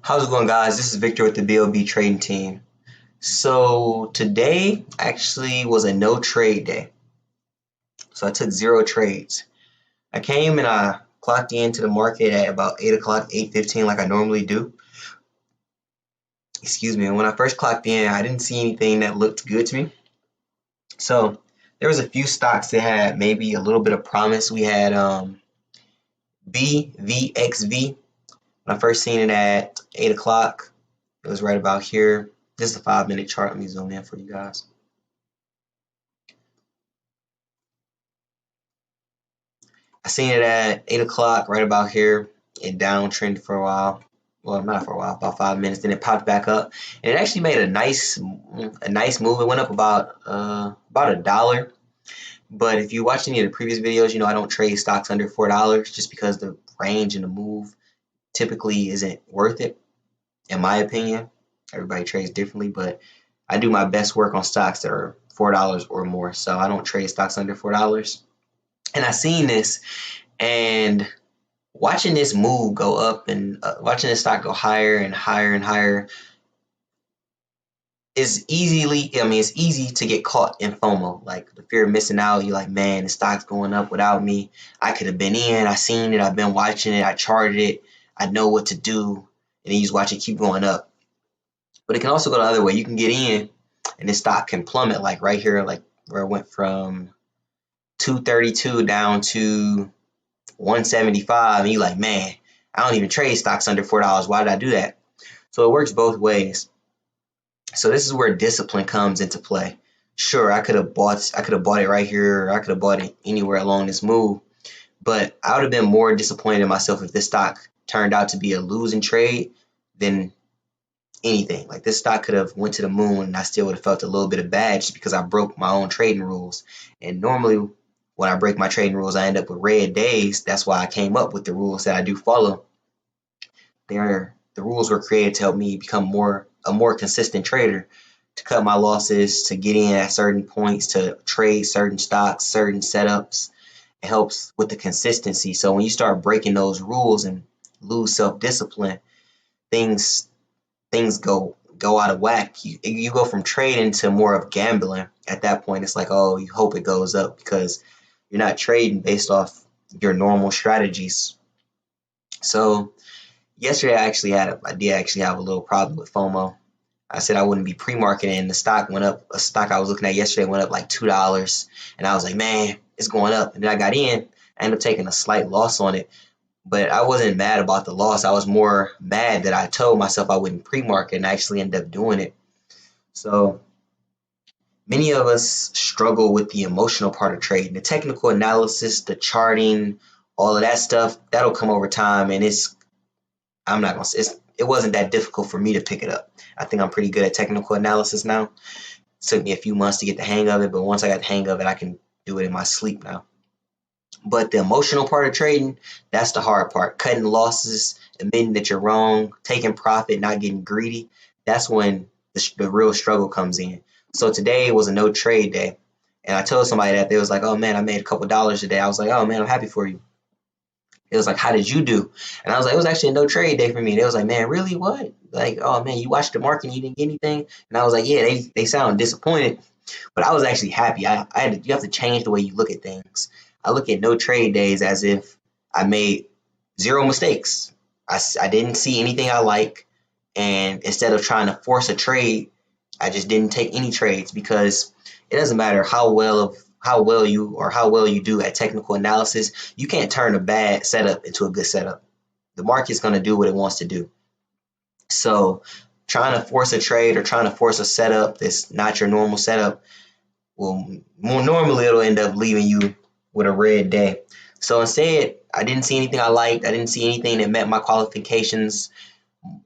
How's it going, guys? This is Victor with the BOB trading team. So today actually was a no trade day. So I took zero trades. I came and I clocked into the market at about 8 o'clock, 8:15 like I normally do. Excuse me. And when I first clocked in, I didn't see anything that looked good to me. So there was a few stocks that had maybe a little bit of promise. We had BVXV. When I first seen it at 8 o'clock, it was right about here. This is a 5-minute chart. Let me zoom in for you guys. I seen it at 8 o'clock, right about here. It downtrended for a while. Well, not for a while, about 5 minutes. Then it popped back up, and it actually made a nice move. It went up about a dollar. But if you watch any of the previous videos, I don't trade stocks under $4 just because the range and the move typically isn't worth it, in my opinion. Everybody trades differently, but I do my best work on stocks that are $4 or more. So I don't trade stocks under $4. And I seen this, and watching this move go up and watching this stock go higher and higher and higher it's easy to get caught in FOMO, like the fear of missing out. You're like, man, the stock's going up without me. I could have been in. I seen it. I've been watching it. I charted it. I know what to do. And then you just watch it keep going up. But it can also go the other way. You can get in, and this stock can plummet, like right here, like where it went from 232 down to 175, and you're like, man, I don't even trade stocks under $4. Why did I do that? So it works both ways. So this is where discipline comes into play. Sure, I could have bought it right here, or I could have bought it anywhere along this move, but I would have been more disappointed in myself if this stock turned out to be a losing trade than anything. Like, this stock could have went to the moon, and I still would have felt a little bit of bad just because I broke my own trading rules. And normally when I break my trading rules, I end up with red days. That's why I came up with the rules that I do follow. The rules were created to help me become a more consistent trader, to cut my losses, to get in at certain points, to trade certain stocks, certain setups. It helps with the consistency. So when you start breaking those rules and lose self-discipline, things things go out of whack. You go from trading to more of gambling. At that point, it's like, oh, you hope it goes up because you're not trading based off your normal strategies. So yesterday, I did actually have a little problem with FOMO. I said I wouldn't be pre-marketing, and the stock went up. A stock I was looking at yesterday went up like $2, and I was like, man, it's going up. And then I got in. I ended up taking a slight loss on it, but I wasn't mad about the loss. I was more mad that I told myself I wouldn't pre-market and I actually ended up doing it. So many of us struggle with the emotional part of trading, the technical analysis, the charting, all of that stuff. That'll come over time, and I'm not gonna say it wasn't that difficult for me to pick it up. I think I'm pretty good at technical analysis now. It took me a few months to get the hang of it, but once I got the hang of it, I can do it in my sleep now. But the emotional part of trading, that's the hard part. Cutting losses, admitting that you're wrong, taking profit, not getting greedy. That's when the real struggle comes in. So today was a no trade day. And I told somebody that. They was like, oh man, I made a couple dollars today. I was like, oh man, I'm happy for you. It was like, how did you do? And I was like, it was actually a no trade day for me. They was like, man, really? What? Like, oh man, you watched the market and you didn't get anything? And I was like, yeah, they sound disappointed. But I was actually happy. You have to change the way you look at things. I look at no trade days as if I made zero mistakes. I didn't see anything I like, and instead of trying to force a trade, I just didn't take any trades, because it doesn't matter how well you do at technical analysis. You can't turn a bad setup into a good setup. The market's going to do what it wants to do. So trying to force a trade or trying to force a setup that's not your normal setup, well, more normally it'll end up leaving you with a red day. So instead, I didn't see anything I liked. I didn't see anything that met my qualifications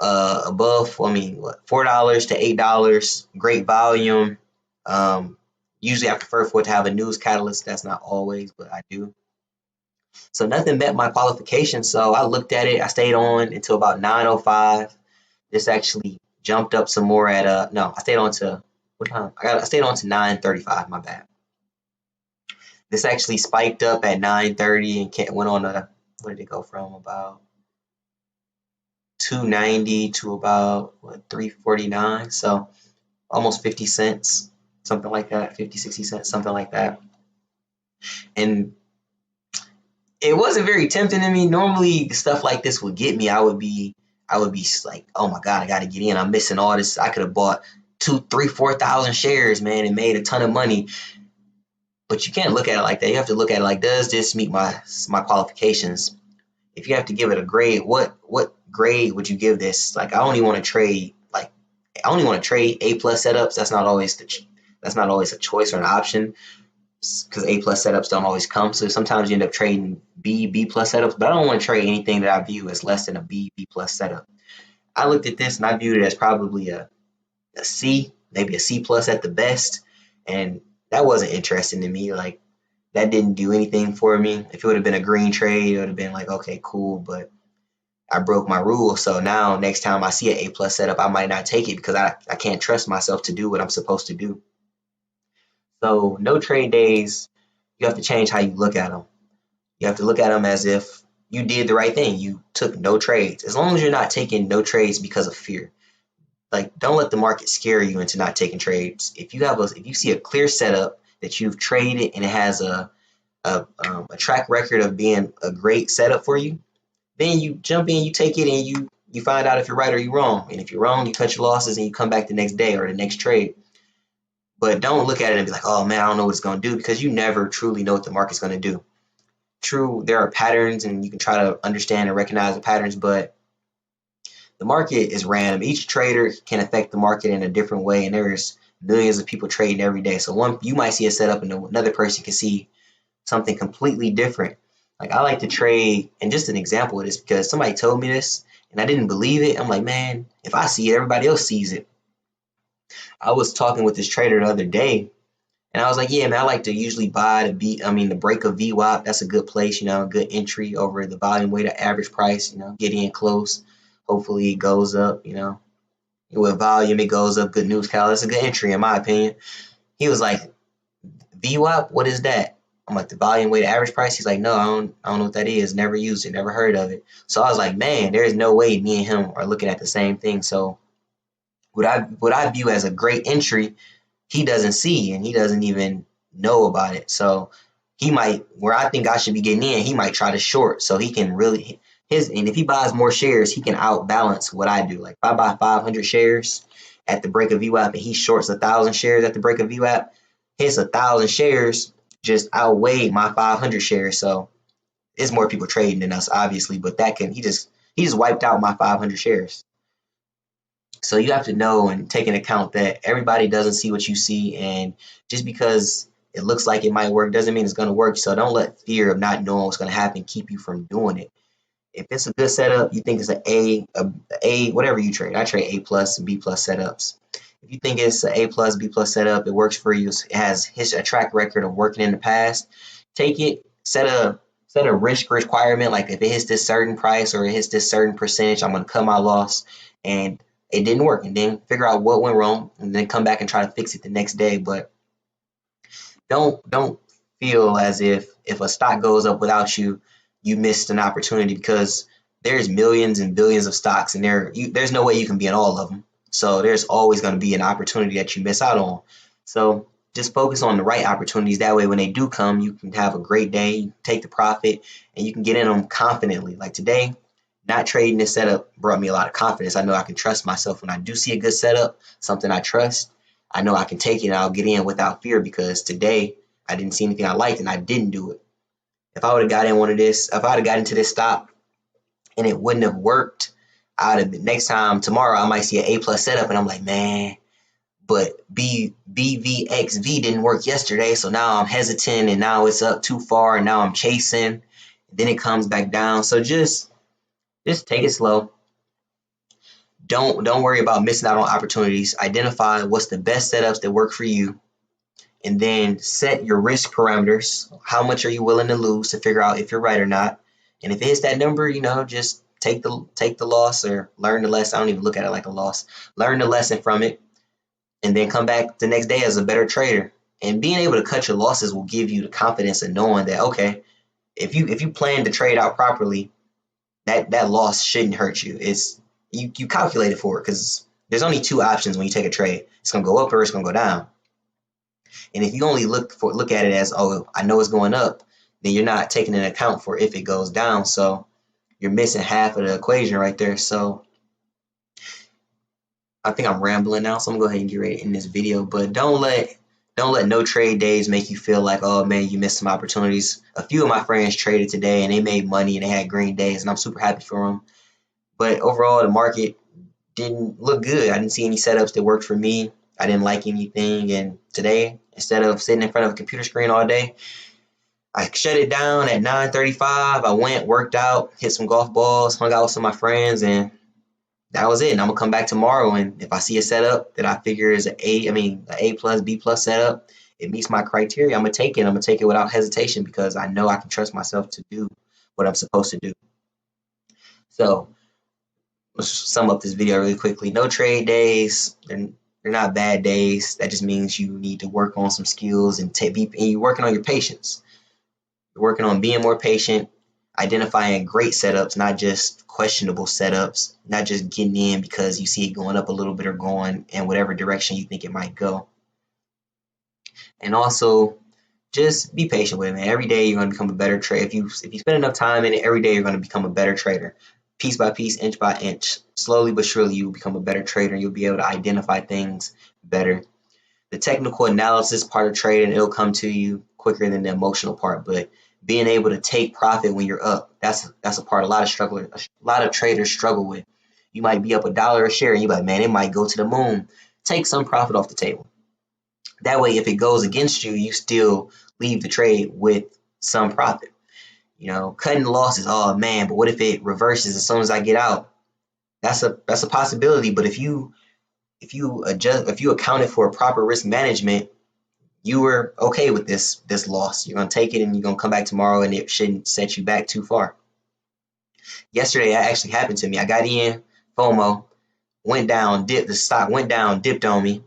above, $4 to $8, great volume. Usually I prefer for it to have a news catalyst. That's not always, but I do. So nothing met my qualifications. So I looked at it. I stayed on until about 9:05. This actually jumped up some more at no, I stayed on to what time? I stayed on to 9:35, my bad. This actually spiked up at 9:30 and went on a, where did it go from? About 290 to about what 349, so almost 50 cents, something like that, 50 60 cents, something like that. And it wasn't very tempting to me. Normally stuff like this would get me. I would be like, oh my God, I gotta get in. I'm missing all this. I could have bought 2, 3, 4 thousand shares, man, and made a ton of money. But you can't look at it like that. You have to look at it like, does this meet my qualifications? If you have to give it a grade, what grade would you give this? Like, I only want to trade A+ setups. That's not always a choice or an option, because A+ setups don't always come. So sometimes you end up trading B+ setups, but I don't want to trade anything that I view as less than a B+ setup. I looked at this and I viewed it as probably a C, maybe a C+ at the best, and that wasn't interesting to me. Like, that didn't do anything for me. If it would have been a green trade, it would have been like, okay, cool, but I broke my rule. So now next time I see an A+ setup, I might not take it because I can't trust myself to do what I'm supposed to do. So no trade days, you have to change how you look at them. You have to look at them as if you did the right thing. You took no trades. As long as you're not taking no trades because of fear. Like, don't let the market scare you into not taking trades. If you see a clear setup that you've traded and it has a track record of being a great setup for you, then you jump in, you take it, and you find out if you're right or you're wrong. And if you're wrong, you cut your losses and you come back the next day or the next trade. But don't look at it and be like, oh man, I don't know what it's going to do, because you never truly know what the market's going to do. True, there are patterns and you can try to understand and recognize the patterns, but the market is random. Each trader can affect the market in a different way, and there's millions of people trading every day. So you might see a setup and another person can see something completely different. Like, I like to trade, and just an example of this, because somebody told me this and I didn't believe it. I'm like, man, if I see it, everybody else sees it. I was talking with this trader the other day, and I was like, yeah, man, I like to usually buy the break of VWAP. That's a good place, a good entry over the volume weighted average price, get in close. Hopefully it goes up, with volume, it goes up. Good news, Cal. That's a good entry in my opinion. He was like, VWAP, what is that? I'm like, the volume weighted average price. He's like, no, I don't know what that is. Never used it, never heard of it. So I was like, man, there's no way me and him are looking at the same thing. So what I view as a great entry, he doesn't see, and he doesn't even know about it. So he might, where I think I should be getting in, he might try to short, so he can really and if he buys more shares, he can outbalance what I do. Like, if I buy 500 shares at the break of VWAP and he shorts 1,000 shares at the break of VWAP, his 1,000 shares just outweigh my 500 shares. So it's more people trading than us, obviously, but he just wiped out my 500 shares. So you have to know and take into account that everybody doesn't see what you see, and just because it looks like it might work doesn't mean it's going to work. So don't let fear of not knowing what's going to happen keep you from doing it. If it's a good setup, you think it's a whatever you trade. I trade A+ and B+ setups. If you think it's an A+, B+ setup, it works for you, it has a track record of working in the past, take it. Set a risk requirement, like if it hits this certain price or it hits this certain percentage, I'm going to cut my loss. And it didn't work, and then figure out what went wrong and then come back and try to fix it the next day. But don't feel as if a stock goes up without you, you missed an opportunity, because there's millions and billions of stocks, and there's no way you can be in all of them. So there's always going to be an opportunity that you miss out on. So just focus on the right opportunities. That way, when they do come, you can have a great day, take the profit, and you can get in them confidently. Like today, not trading this setup brought me a lot of confidence. I know I can trust myself when I do see a good setup, something I trust. I know I can take it and I'll get in without fear, because today I didn't see anything I liked and I didn't do it. If I would have got into this stock and it wouldn't have worked, next time tomorrow I might see an A+ setup and I'm like, man, but BVXV didn't work yesterday, so now I'm hesitant and now it's up too far and now I'm chasing. Then it comes back down. So just take it slow. Don't worry about missing out on opportunities. Identify what's the best setups that work for you, and then set your risk parameters. How much are you willing to lose to figure out if you're right or not? And if it hits that number, just take the loss or learn the lesson. I don't even look at it like a loss. Learn the lesson from it, and then come back the next day as a better trader. And being able to cut your losses will give you the confidence of knowing that, okay, if you plan to trade out properly, that loss shouldn't hurt you. you calculate it for it, because there's only two options when you take a trade. It's gonna go up or it's gonna go down. And if you only look at it as, oh, I know it's going up, then you're not taking into account for if it goes down. So you're missing half of the equation right there. So I think I'm rambling now, so I'm gonna go ahead and get ready to end this video. But don't let no trade days make you feel like, oh man, you missed some opportunities. A few of my friends traded today and they made money and they had green days, and I'm super happy for them. But overall, the market didn't look good. I didn't see any setups that worked for me. I didn't like anything. And today, instead of sitting in front of a computer screen all day, I shut it down at 9:35. I went, worked out, hit some golf balls, hung out with some of my friends, and that was it. And I'm gonna come back tomorrow, and if I see a setup that I figure is an A plus, B plus setup, it meets my criteria, I'm gonna take it. I'm gonna take it without hesitation because I know I can trust myself to do what I'm supposed to do. So let's sum up this video really quickly. No trade days. They're not bad days. That just means you need to work on some skills and you're working on your patience. You're working on being more patient, identifying great setups, not just questionable setups, not just getting in because you see it going up a little bit or going in whatever direction you think it might go. And also, just be patient with it, man. Every day you're going to become a better trader. If you spend enough time in it, every day you're going to become a better trader. Piece by piece, inch by inch, slowly but surely you will become a better trader. You'll be able to identify things better. The technical analysis part of trading, it'll come to you quicker than the emotional part, but being able to take profit when you're up, that's a part a lot of traders struggle with. You might be up $1 a share and you're like, man, it might go to the moon. Take some profit off the table. That way, if it goes against you, you still leave the trade with some profit. Cutting losses, oh man, but what if it reverses as soon as I get out? That's a possibility, but if you accounted for proper risk management, you were okay with this loss. You're gonna take it and you're gonna come back tomorrow and it shouldn't set you back too far. Yesterday that actually happened to me. I got in FOMO, went down, dipped, the stock went down, dipped on me.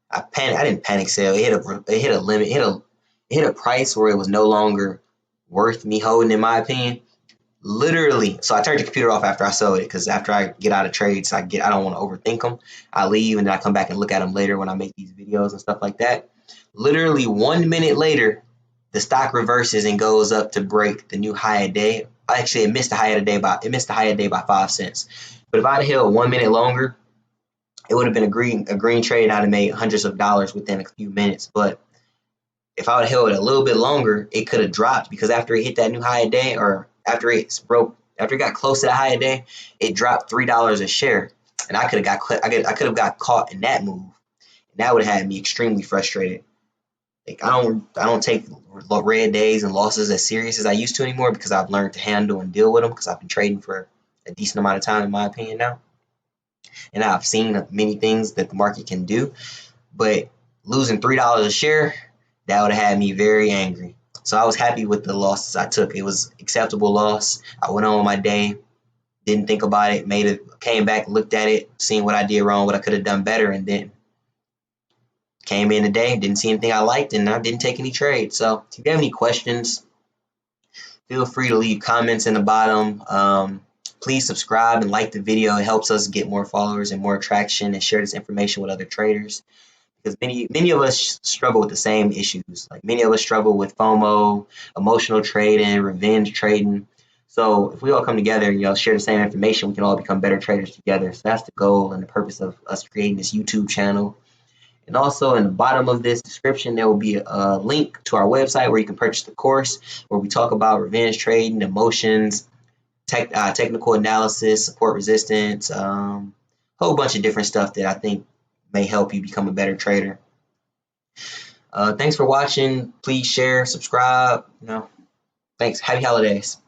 I panicked. I didn't panic sell. It hit a limit, it hit a price where it was no longer worth me holding, in my opinion. Literally, so I turned the computer off after I sold it, because after I get out of trades, I don't want to overthink them. I leave and then I come back and look at them later when I make these videos and stuff like that. Literally 1 minute later, the stock reverses and goes up to break the new high of day. Actually, it missed the high of the day by 5 cents. But if I'd have held 1 minute longer, it would have been a green trade. I'd have made hundreds of dollars within a few minutes. But if I would have held it a little bit longer, it could have dropped, because after it hit that new high of day, or after it got close to the high of day, it dropped $3 a share, and I could have got caught in that move, and that would have had me extremely frustrated. Like, I don't take red days and losses as serious as I used to anymore, because I've learned to handle and deal with them, because I've been trading for a decent amount of time, in my opinion, now, and I've seen many things that the market can do. But losing $3 a share, that would have had me very angry. So I was happy with the losses I took. It was acceptable loss. I went on with my day, didn't think about it, came back, looked at it, seen what I did wrong, what I could have done better, and then came in today, didn't see anything I liked, and I didn't take any trades. So if you have any questions, feel free to leave comments in the bottom. Please subscribe and like the video. It helps us get more followers and more traction, and share this information with other traders. Because many of us struggle with the same issues. Like, many of us struggle with FOMO, emotional trading, revenge trading. So if we all come together and share the same information, we can all become better traders together. So that's the goal and the purpose of us creating this YouTube channel. And also, in the bottom of this description, there will be a link to our website where you can purchase the course, where we talk about revenge trading, emotions, technical analysis, support resistance, whole bunch of different stuff that I think may help you become a better trader. Thanks for watching. Please share, subscribe. Thanks. Happy holidays.